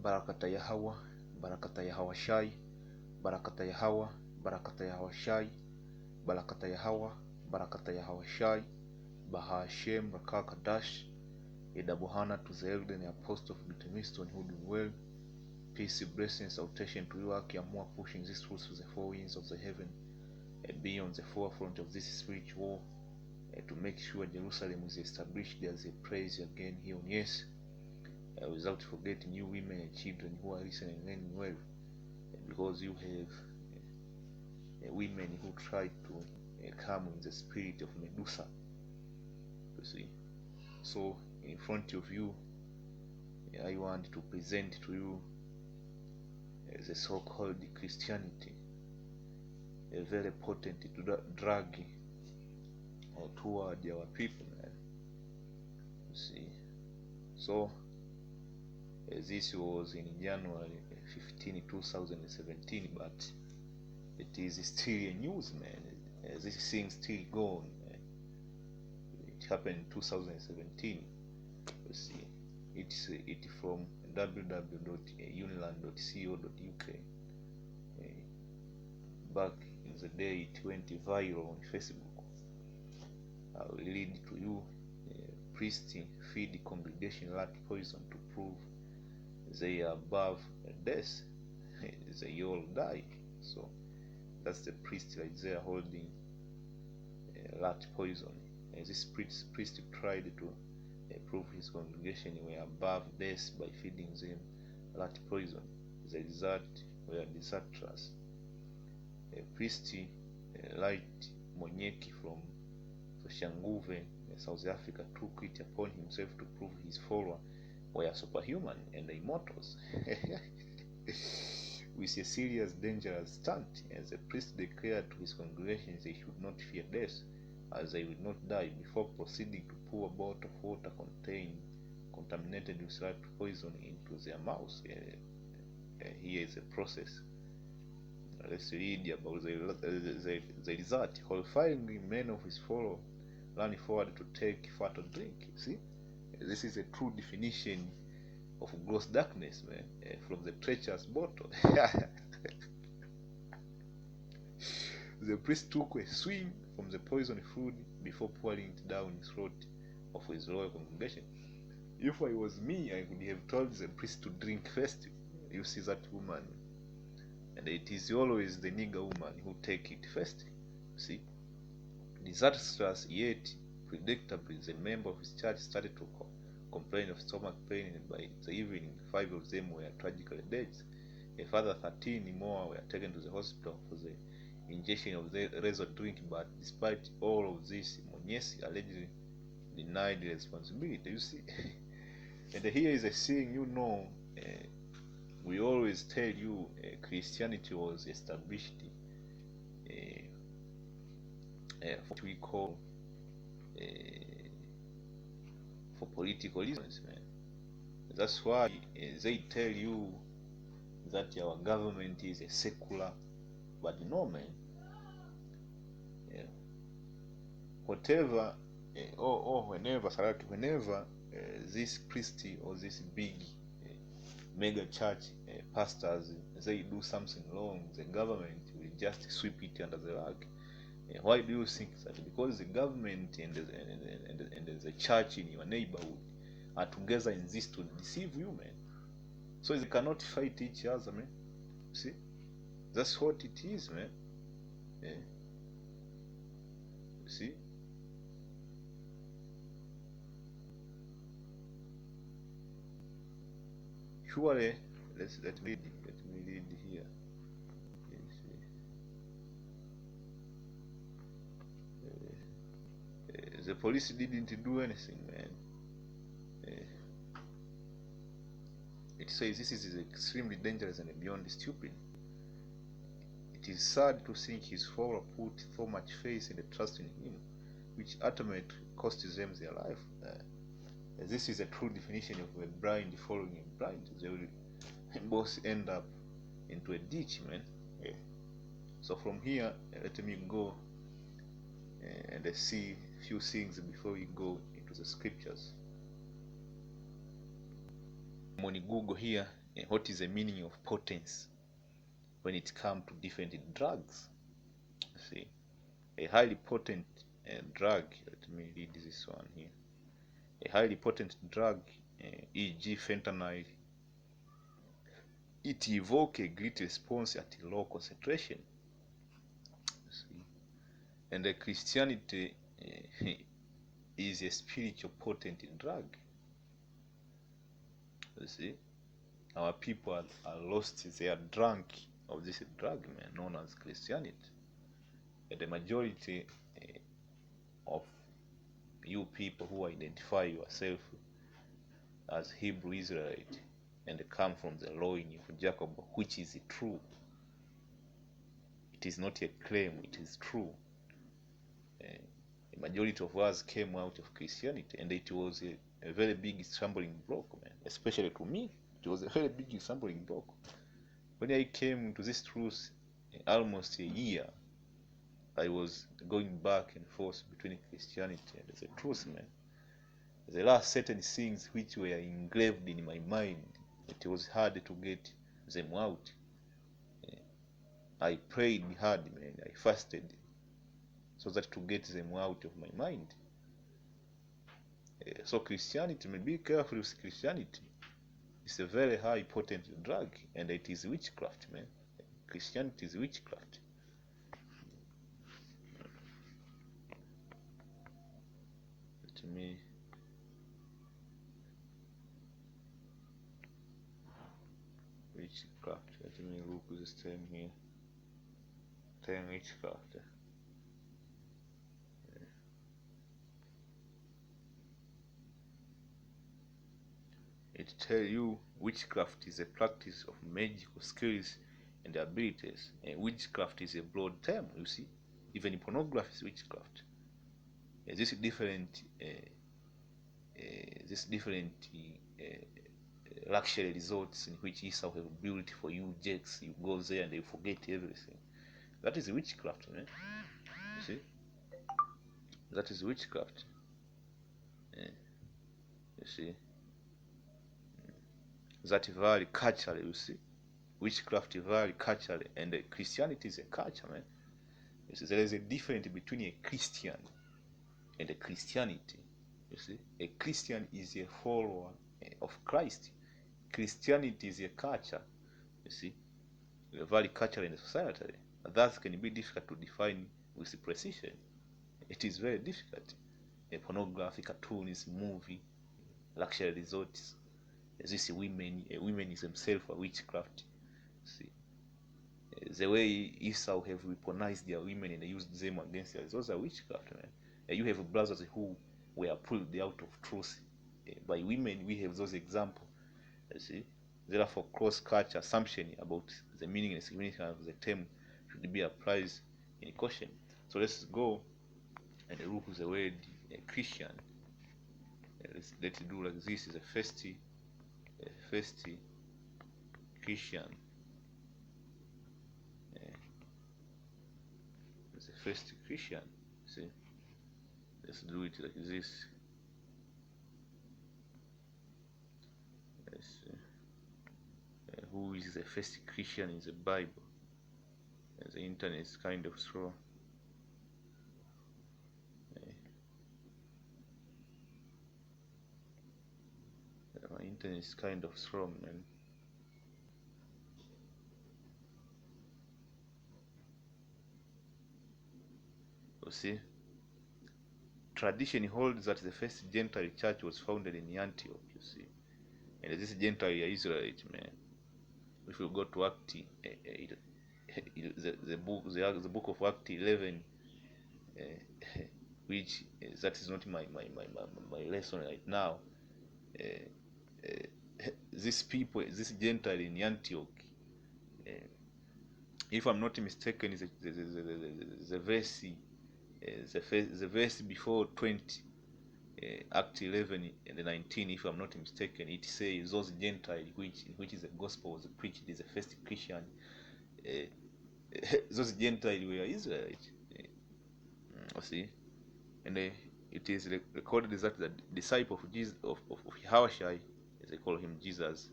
Barakata Yahawa, Barakata Yahawa Shai, Barakata Yahawa, Barakata Yahawa Shai, Barakata Yahawa, Barakata Yahawa Shai, Baha Hashem, Rakakadash, Edabuhana to the elder and the apostle of the Miston who do well. Peace, blessings, salvation to you, Akiamua, pushing these truths to the four winds of the heaven, be on the forefront of this spiritual war, to make sure Jerusalem is established as a praise again here on earth, without forgetting you women and children who are listening and learning well, because you have women who try to come in the spirit of Medusa, you see. So in front of you, I want to present to you the so-called Christianity, a very potent drug toward our people, man. You see. So this was in January 15, 2017, but it is still a news, man. This thing still going. It happened in 2017. You see, it's from www.uniland.co.uk. Back in the day, it went viral on Facebook. I will read to you. Priests feed the congregation rat poison to prove they are above death. They all die. So that's the priest right there holding rat poison. This priest tried to prove his congregation were above death by feeding them rat poison. The result were disastrous. Priest Light Monyeki from Soshanguve, South Africa, took it upon himself to prove his followers were superhuman and immortals. With a serious, dangerous stunt, as the priest declared to his congregation they should not fear death, as they would not die, before proceeding to pour a bottle of water contaminated with rat poison into their mouths. Here is a process. Let's read about the result. Horrifyingly, many of his followers ran forward to take fatal drink. See, this is a true definition of gross darkness, man, from the treacherous bottle. The priest took a swing from the poison food before pouring it down the throat of his royal congregation. If I was me, I would have told the priest to drink first. You see that woman, and it is always the nigger woman who take it first. See, disastrous yet predictably, the member of his church started to complain of stomach pain, and by the evening, 5 of them were tragically dead. A further 13 more were taken to the hospital for the ingestion of the razor drink, but despite all of this, Monyesi allegedly denied responsibility. You see, and here is a thing, you know, we always tell you Christianity was established what we call for political reasons, man. That's why they tell you that our government is a secular, but no, man. Whatever or whenever this priest or this big mega church pastors they do something wrong, the government will just sweep it under the rug. Why do you think that? Because the government and the church in your neighborhood are together in this to deceive you, man. So they cannot fight each other, man. See, that's what it is, man. You see. Surely, let me read here. The police didn't do anything, man. It says this is extremely dangerous and beyond stupid. It is sad to think his followers put so much faith and trust in him, which ultimately cost them their life. This is a true definition of a blind following a blind. They will both end up into a ditch, man. So from here, let me go and see a few things before we go into the scriptures. I'm on Google here what is the meaning of potency when it comes to different drugs. See, a highly potent drug, let me read this one here. A highly potent drug, e.g. fentanyl, it evokes a great response at a low concentration. See? And the Christianity is a spiritual potent drug. You see, our people are lost, they are drunk of this drug, man, known as Christianity. And the majority of you people who identify yourself as Hebrew Israelite and come from the line of Jacob, which is true. It is not a claim, it is true. The majority of us came out of Christianity, and it was a very big stumbling block, man. Especially to me, it was a very big stumbling block. When I came to this truth, almost a year, I was going back and forth between Christianity and the truth, man. There are certain things which were engraved in my mind. It was hard to get them out. I prayed hard, man. I fasted so that to get them out of my mind. So Christianity, man, be careful with Christianity. It's a very high potent drug, and it is witchcraft, man. Christianity is witchcraft. To me, witchcraft. Let me look at this term here. Term witchcraft. It tells you witchcraft is a practice of magical skills and abilities. Witchcraft is a broad term, you see. Even pornography is witchcraft. This different luxury resorts in which Esau have built for you, Jakes, you go there and you forget everything. That is witchcraft, man. You see? That is witchcraft. You see? That very culturally, you see? Witchcraft is very culturally, and Christianity is a culture, man. You see, there is a difference between a Christian and a Christianity. You see, a Christian is a follower of Christ. Christianity is a culture. You see, a very culture in the society. That can be difficult to define with precision. It is very difficult. A pornography, cartoons, movie, luxury resorts. These women themselves are witchcraft. See, the way Esau have weaponized their women and used them against us, those are witchcraft, man. You have brothers who were pulled out of truth by women. We have those examples. You see, therefore, cross-culture assumption about the meaning and significance of the term should be applied in caution. So let's go and look at the word Christian. Let's do like this: is a first Christian. It's a first Christian. See, let's do it like this. Let's see. Who is the first Christian in the Bible? The internet is kind of slow. My internet is kind of slow, man. You see, tradition holds that the first Gentile church was founded in Antioch, you see. And this Gentile Israelite, man. If you go to Act, the book of Act 11, which that is not my lesson right now. These people, this Gentile in Antioch, if I'm not mistaken, is the verse, the verse before 20, Act 11 and 19, if I'm not mistaken, it says those Gentiles which is the gospel was preached is the first Christian. Those Gentiles were Israelites. See, and it is recorded that the disciple of Jesus of Yahushua, as they call him Jesus,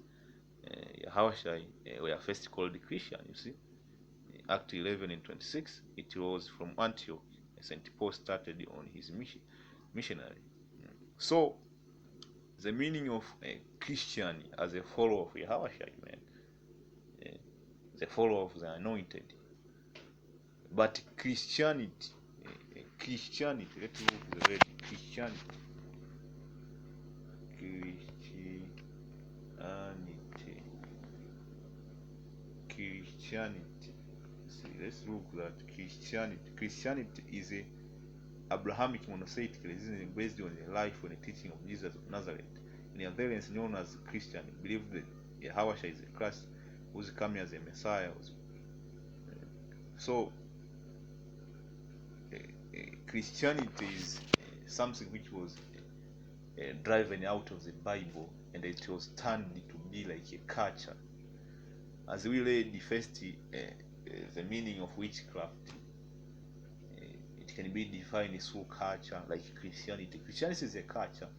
Yahawashai were first called Christian, you see. Act 11 and 26, it was from Antioch St. Paul started on his missionary. So, the meaning of a Christian as a follower of Yahawashai, man, the follower of the anointed. But Christianity, let's look at the word Christianity. Christianity. See, let's look at Christianity. Christianity is a Abrahamic monotheistic religion based on the life and the teaching of Jesus of Nazareth. In adherents known as Christian, believe that Yahawashai is a Christ who's coming as a Messiah. So, Christianity is something which was driven out of the Bible, and it was turned to be like a culture. As we read the first, the meaning of witchcraft, it can be defined through culture, like Christianity. Christianity is a culture.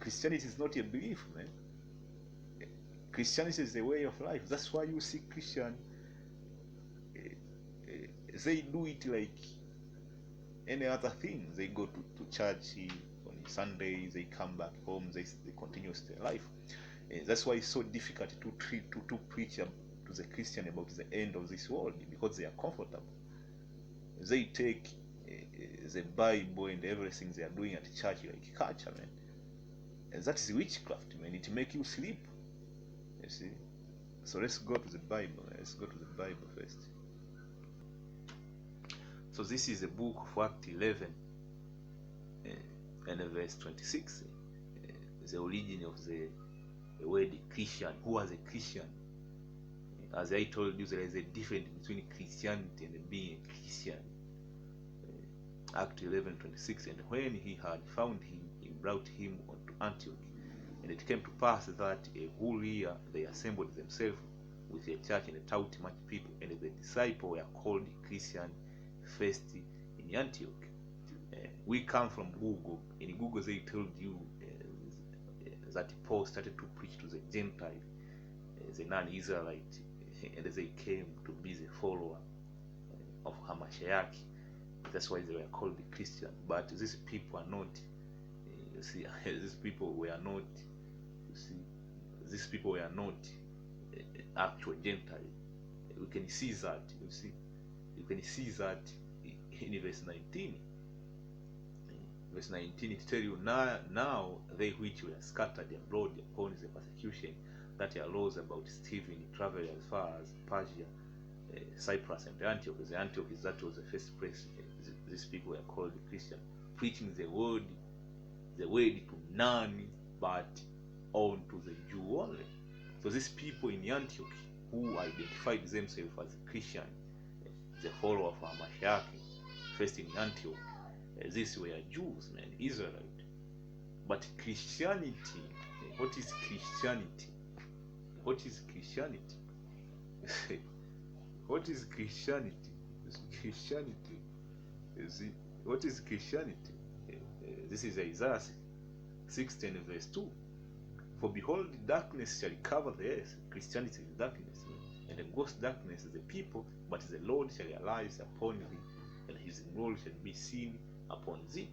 Christianity is not a belief, man. Christianity is a way of life. That's why you see Christian, they do it like any other thing. They go to church on Sunday, they come back home, they continue their life. That's why it's so difficult to preach to the Christian about the end of this world, because they are comfortable. They take the Bible and everything they are doing at church like culture, man. And that is witchcraft, man. It makes you sleep. You see? So let's go to the Bible. Let's go to the Bible first. So this is the book of Act 11 and verse 26. The origin of the word Christian. Who was a Christian? As I told you, there is a difference between Christianity and being a Christian. Act 11:26. And when he had found him, he brought him unto Antioch. And it came to pass that a whole year they assembled themselves with a church and taught much people. And the disciples were called Christian first in Antioch. We come from Google. In Google, they told you that Paul started to preach to the Gentile, the non-Israelite, and they came to be the follower of Hamashiach. That's why they were called Christian. But these people are not. You see, these people were not. You see, these people were not actual Gentile. We can see that. You see, you can see that in verse 19. Verse 19, it tells you, now they which were scattered abroad upon the persecution that arose about Stephen, traveled as far as Persia, Cyprus, and Antioch. The Antioch is that was the first place. These people were called Christian, preaching the word to none but unto the Jew only. So these people in Antioch who identified themselves as Christian, the follower of Hamashiach, first in Antioch, these were Jews, man, Israelite. But Christianity, what is Christianity? What is Christianity? What is Christianity? Christianity. What is Christianity? This is Isaiah 16 verse 2. For behold, darkness shall cover the earth. Christianity is darkness, and the gross darkness is the people, but the Lord shall arise upon thee, and his glory shall be seen upon thee.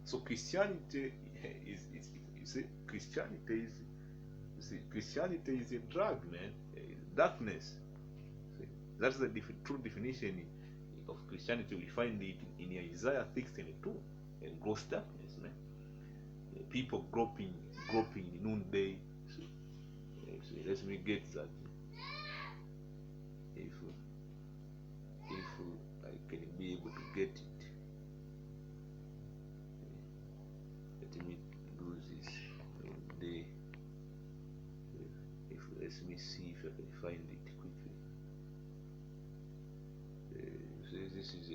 So Christianity is you see, Christianity is a drug, man. Darkness. See, that's the true definition of Christianity. We find it in Isaiah 6:2. Gross darkness, man. People groping in noonday. So let me get that. If I can be able to get it. Let me do this day. Let me see if I can find it quickly. So this is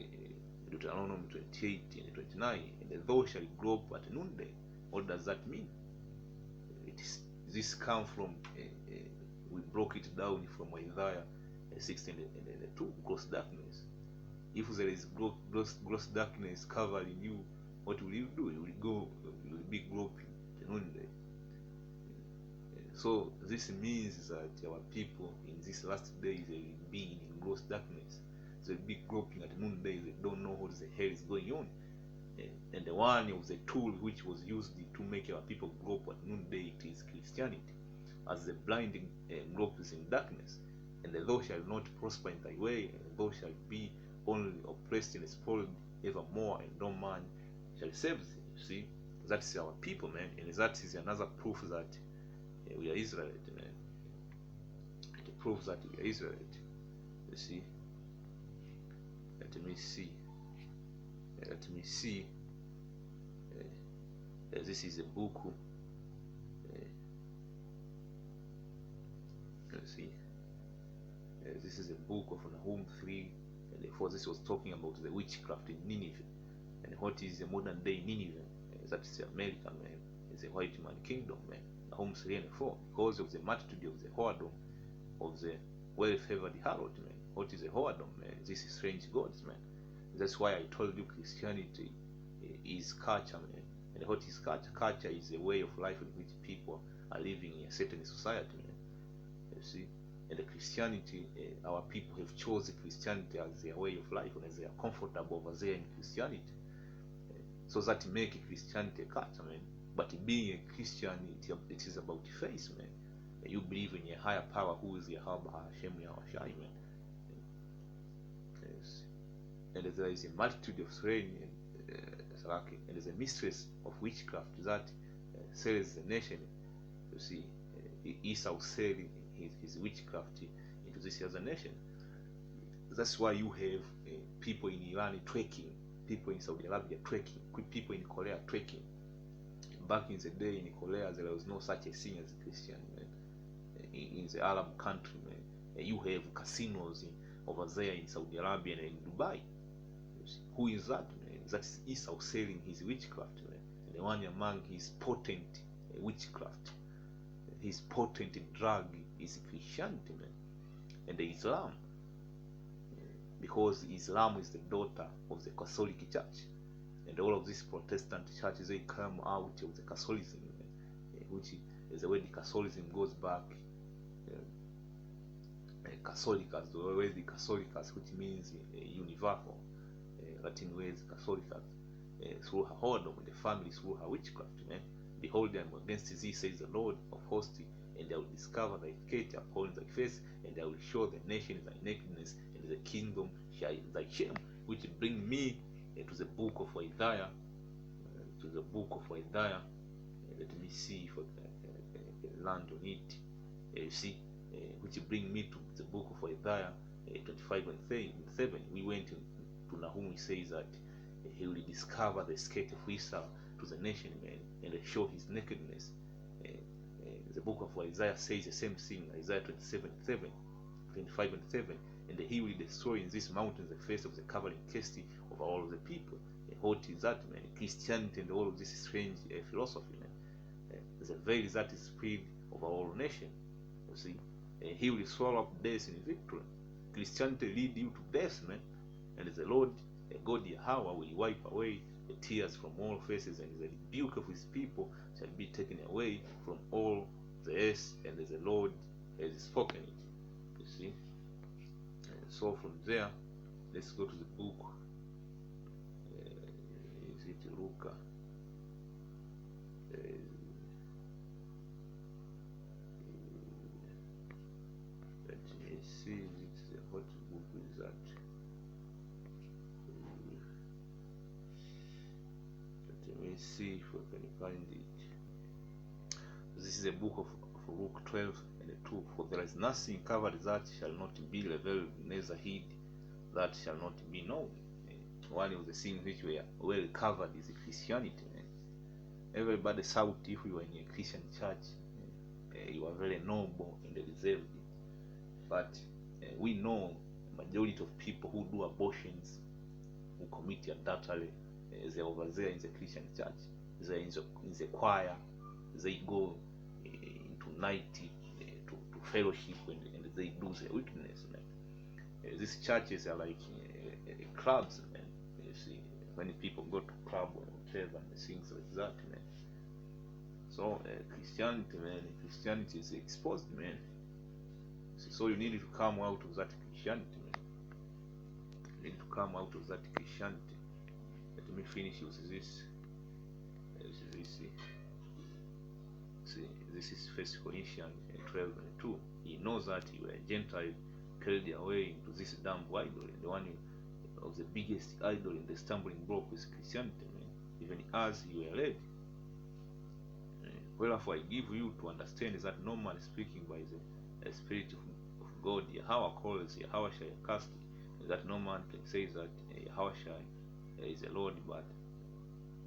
Deuteronomy 28 and 29. And thou shalt grope at noonday. What does that mean? This come from we broke it down from Isaiah 16 and 2, gross darkness. If there is gross darkness covering you, what will you do? You will be groping noonday. So this means that our people in these last days, they will be in gross darkness. They'll be groping at noonday. They don't know what the hell is going on. And the one of the tool which was used to make our people grope at noonday, it is Christianity, as the blinding gropes in darkness. And thou shalt not prosper in thy way, and thou shalt be only oppressed and spoiled evermore, and no man shall save thee. You see, that's our people, man, and that is another proof that we are Israelite, man. It proves that we are Israelite. You see, let me see. This is a book. Let's see. This is a book of Nahum 3, and therefore this was talking about the witchcraft in Nineveh, and what is the modern day Nineveh? That is America, man. It's a white man kingdom, man. Nahum 3 and 4, because of the multitude of the whoredom of the well-favored harlot, man. What is a whoredom, man? This is strange gods, man. That's why I told you Christianity is culture, man. And what is culture? Culture is a way of life in which people are living in a certain society, man. You see, and the Christianity, our people have chosen Christianity as their way of life, and as they are comfortable over there in Christianity, so that make Christianity a culture, man. But being a Christian, it is about faith, man. You believe in a higher power who is Yahweh Hashem Yahushai, man. Yes. And there is a multitude of slain, and there's a mistress of witchcraft that sells the nation. You see, Esau selling his witchcraft into this other nation. That's why you have people in Iran trekking, people in Saudi Arabia trekking, people in Korea trekking. Back in the day in Korea, there was no such a thing as a Christian, man. In the Arab country, man, you have casinos over there in Saudi Arabia and in Dubai. Who is that, man? That's Esau selling his witchcraft, man. And the one among his potent witchcraft, his potent drug is Christianity, man, and the Islam, because Islam is the daughter of the Catholic Church, and all of these Protestant churches, they come out of the Catholicism, which is the way the Catholicism goes back. Catholicas, the way the Catholicas, which means universal, Latin ways Catholicas, through her whoredom, the family through her witchcraft, man. Behold, I am against thee, says the Lord of hosts, and I will discover thy deceit upon thy face, and I will show the nations thy nakedness, and the kingdom shall thy shame. Which bring me to the book of Isaiah, let me see if I can land on it. You see, which bring me to the book of Isaiah 25 and 7. We went to Nahum. He says that he will discover the skate of Esau to the nation, man, and show his nakedness. The book of Isaiah says the same thing. Isaiah 25 and 7, and he will destroy in these mountains the face of the covering casting of all of the people. What is that, man? Christianity and all of this strange philosophy, man. The veil that is spread over all nation. You see, he will swallow up death in victory. Christianity lead you to death, man, and the Lord, God Yahweh, will wipe away the tears from all faces, and the rebuke of his people shall be taken away from all the earth, and the Lord has spoken it. You see, so from there, let's go to the book. Is it Luca? Let me see. What book is that? Let me see if I can find it. This is a book of Luke 12 and 2. For there is nothing covered that shall not be revealed, neither hid that shall not be known. One of the things which were well covered is Christianity. Everybody shout if you are in a Christian church, you are very noble and reserved. But we know majority of people who do abortions, who commit adultery, they're over there in the Christian church. They're in the choir. They go into night to fellowship, and they do their wickedness, man. These churches are like clubs, man. You see, many people go to club and whatever and things like that, man. So Christianity, man, Christianity is exposed, man. So you need to come out of that Christianity, man. You need to come out of that Christianity. Let me finish with this. See, this is 1 Corinthians 12:2. He knows that you were a Gentile carried away into this damn idol, and the one of the biggest idol in the stumbling block is Christianity, man. Even as you were led. Wherefore I give you to understand that no man speaking by the Spirit of God, Yahweh calls Yahweh accursed, that no man can say that Yahweh is the Lord, but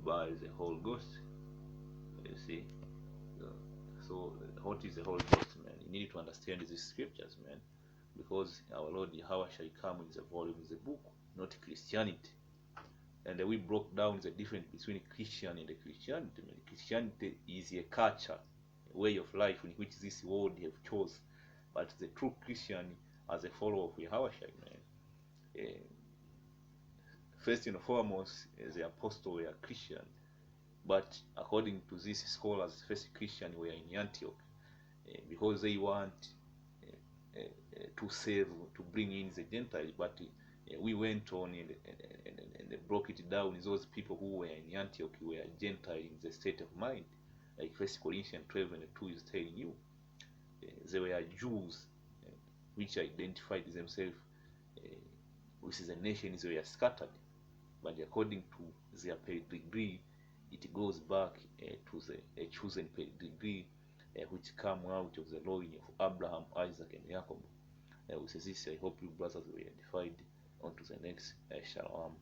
by the Holy Ghost. You see, so what is the Holy Ghost, man? You need to understand these scriptures, man, because our Lord Yahweh shall come in the volume of the book, not Christianity. And we broke down the difference between Christian and Christianity. Man. Christianity is a culture, a way of life in which this world have chose. But the true Christian, as a follower of Yahweh, man, first and foremost, the apostle were Christian. But according to these scholars, first Christian were in Antioch, because they want to save, to bring in the Gentiles. But we went on and broke it down. Those people who were in Antioch were Gentile in the state of mind, like 1 Corinthians 12:2 is telling you. They were Jews, which identified themselves with the nations they were scattered. But according to their pedigree, it goes back to the chosen pedigree which come out of the loin of Abraham, Isaac, and Jacob. With this, I hope you brothers were edified. On to the next. Shalom.